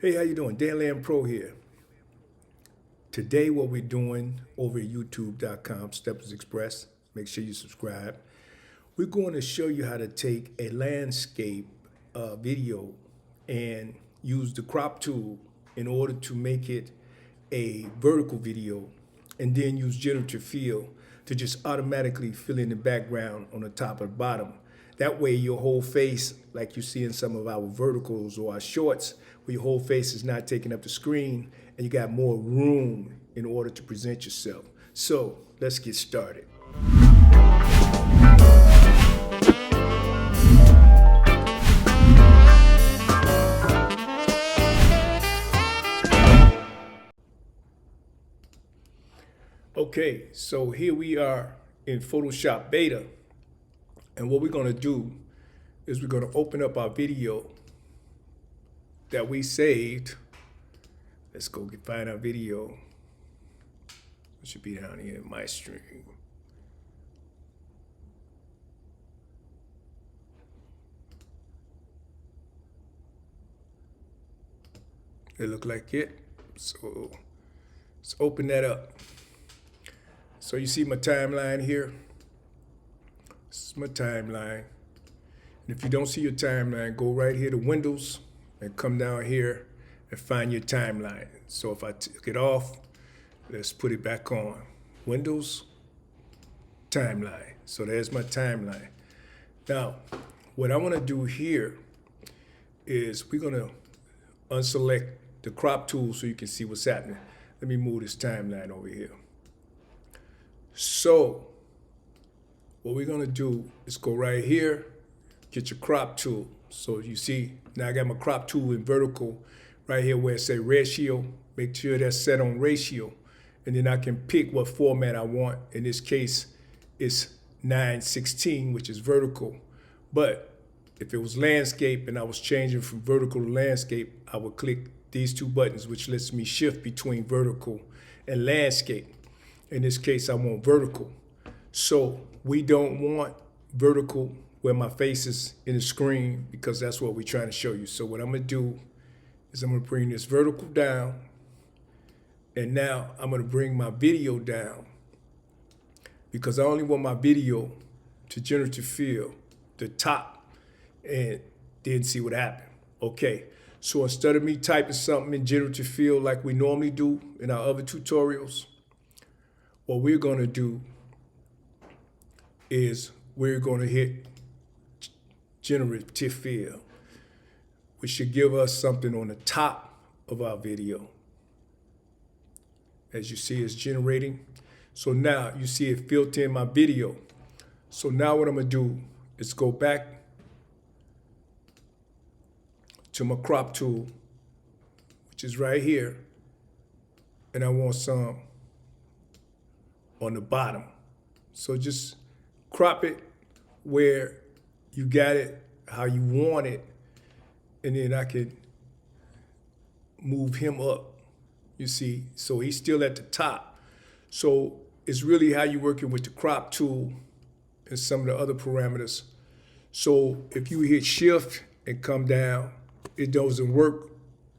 Hey, how you doing? Dan Pro here. Today what we're doing over at youtube.com, Steppers Express, make sure you subscribe. We're going to show you how to take a landscape video and use the crop tool in order to make it a vertical video, and then use generative fill to just automatically fill in the background on the top or the bottom. That way your whole face, like you see in some of our verticals or our shorts, where your whole face is not taking up the screen and you got more room in order to present yourself. So let's get started. Okay, so here we are in Photoshop Beta. And what we're going to do is we're going to open up our video that we saved. Let's go find our video. It should be down here in my stream. It look like it. So let's open that up. So you see my timeline here. This is my timeline. And if you don't see your timeline, go right here to Windows and come down here and find your timeline. So if I took it off, let's put it back on. Windows, timeline. So there's my timeline. Now, what I want to do here is we're going to unselect the crop tool so you can see what's happening. Let me move this timeline over here. So what we're gonna do is go right here, get your crop tool. So you see, now I got my crop tool in vertical right here where it says ratio. Make sure that's set on ratio. And then I can pick what format I want. In this case, it's 9:16, which is vertical. But if it was landscape and I was changing from vertical to landscape, I would click these two buttons, which lets me shift between vertical and landscape. In this case, I want vertical. So we don't want vertical where my face is in the screen, because that's what we're trying to show you. So what I'm gonna do is I'm gonna bring this vertical down, and now I'm gonna bring my video down, because I only want my video to generative fill the top and then see what happened. Okay, so instead of me typing something in generative fill like we normally do in our other tutorials, what we're gonna do is we're going to hit generative fill, which should give us something on the top of our video. As you see, it's generating. So now you see it filled in my video. So now what I'm going to do is go back to my crop tool, which is right here, and I want some on the bottom. So just crop it where you got it, how you want it, and then I can move him up, you see. So he's still at the top. So it's really how you're working with the crop tool and some of the other parameters. So if you hit shift and come down, it doesn't work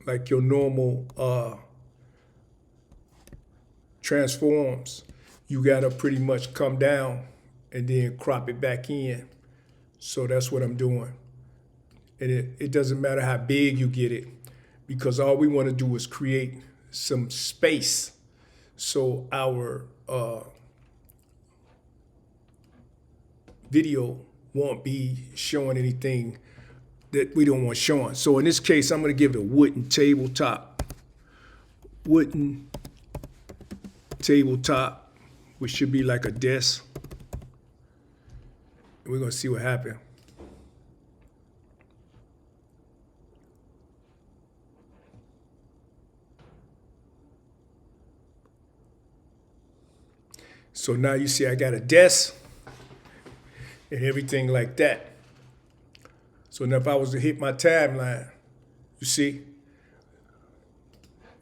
like your normal transforms. You gotta pretty much come down and then crop it back in. So that's what I'm doing. And it doesn't matter how big you get it, because all we want to do is create some space so our video won't be showing anything that we don't want showing. So in this case, I'm going to give it a wooden tabletop. Wooden tabletop, which should be like a desk. We're going to see what happens. So now you see I got a desk and everything like that. So now if I was to hit my timeline, you see,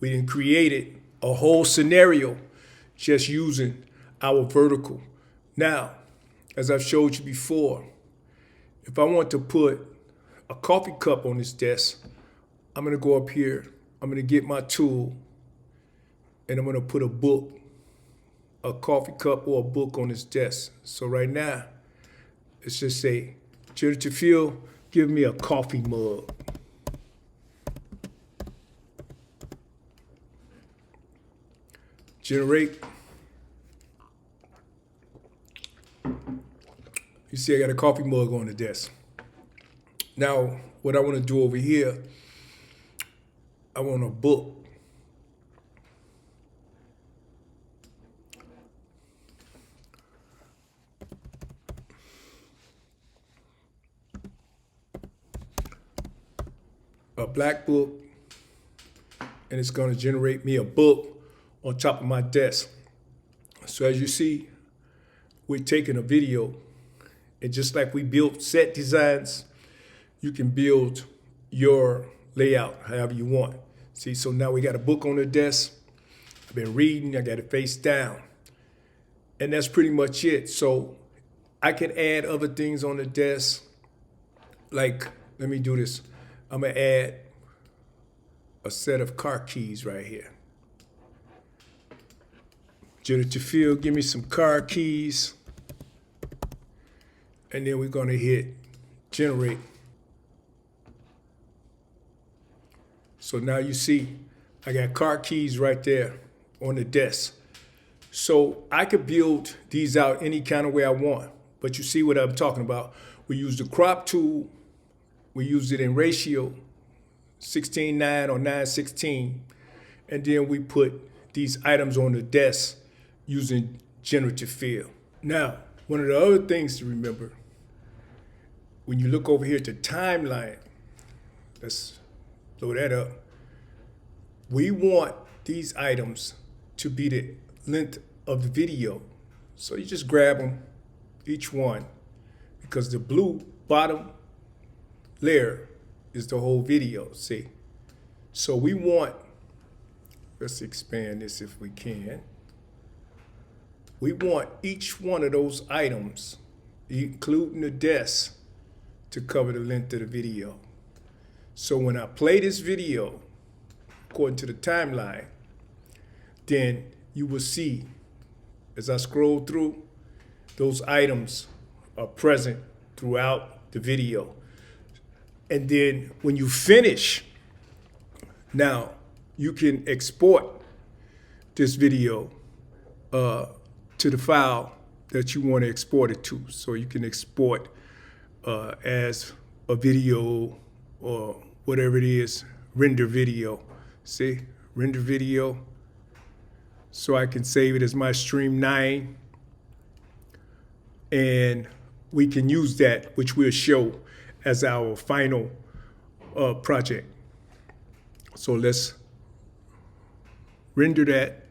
we done created a whole scenario just using our vertical. Now, as I've showed you before, if I want to put a coffee cup on this desk, I'm gonna go up here I'm going to get my tool and I'm going to put a book, a coffee cup or a book on his desk. So right now, let's just say, generative field, give me a coffee mug. Generate. You see I got a coffee mug on the desk. Now, what I want to do over here, I want a book. A black book, and it's going to generate me a book on top of my desk. So as you see, we're taking a video, and just like we built set designs, you can build your layout however you want. See, so now we got a book on the desk. I've been reading, I got it face down. And that's pretty much it. So I can add other things on the desk. Like, let me do this. I'm gonna add a set of car keys right here. Generative field, give me some car keys. And then we're gonna hit generate. So now you see, I got car keys right there on the desk. So I could build these out any kind of way I want, but you see what I'm talking about. We use the crop tool, we use it in ratio 16:9 or 9:16, and then we put these items on the desk using generative field. Now, one of the other things to remember, when you look over here at the timeline, let's blow that up. We want these items to be the length of the video. So you just grab them, each one, because the blue bottom layer is the whole video, see? So we want, let's expand this if we can. We want each one of those items, including the desk, to cover the length of the video. So when I play this video, according to the timeline, then you will see, as I scroll through, those items are present throughout the video. And then when you finish, now you can export this video to the file that you want to export it to. So you can export as a video or whatever it is, render video. See, render video. So I can save it as my stream 9. And we can use that, which we'll show as our final project. So let's render that.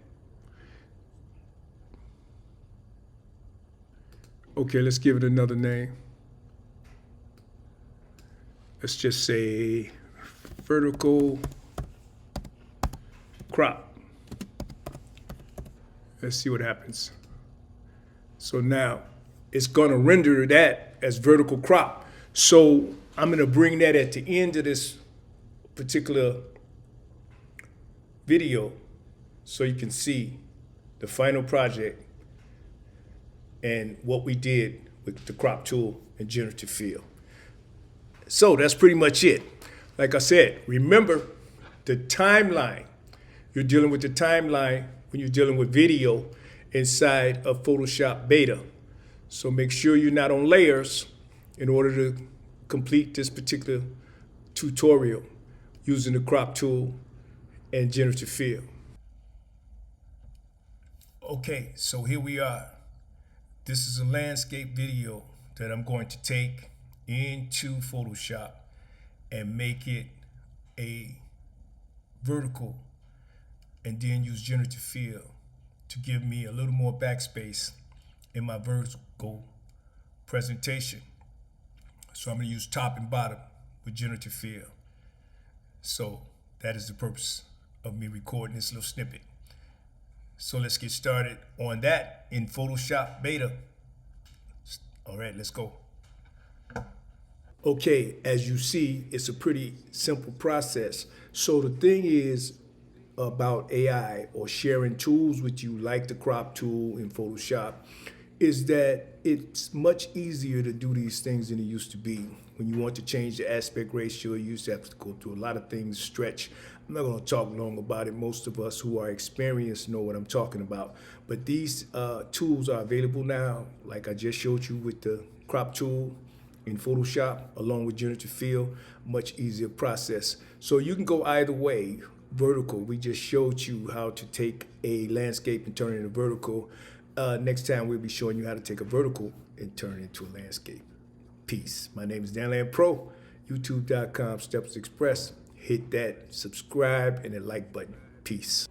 Okay, let's give it another name. Let's just say vertical crop. Let's see what happens. So now it's gonna render that as vertical crop. So I'm gonna bring that at the end of this particular video so you can see the final project and what we did with the crop tool and generative field. So that's pretty much it. Like I said, remember the timeline. You're dealing with the timeline when you're dealing with video inside of Photoshop Beta. So make sure you're not on layers in order to complete this particular tutorial using the crop tool and generative field. Okay, so here we are. This is a landscape video that I'm going to take into Photoshop and make it a vertical and then use generative field to give me a little more backspace in my vertical presentation. So I'm going to use top and bottom with generative field. So that is the purpose of me recording this little snippet. So let's get started on that in Photoshop Beta. All right, let's go. Okay, as you see, it's a pretty simple process. So the thing is about AI or sharing tools with you, like the crop tool in Photoshop, is that it's much easier to do these things than it used to be. When you want to change the aspect ratio, you used to have to go through a lot of things, stretch. I'm not going to talk long about it. Most of us who are experienced know what I'm talking about. But these tools are available now, like I just showed you with the crop tool in Photoshop, along with generative fill, much easier process. So you can go either way. Vertical, we just showed you how to take a landscape and turn it into vertical. Next time we'll be showing you how to take a vertical and turn it into a landscape. Peace. My name is DanLand Pro, youtube.com/Steps Express. Hit that subscribe and the like button. Peace.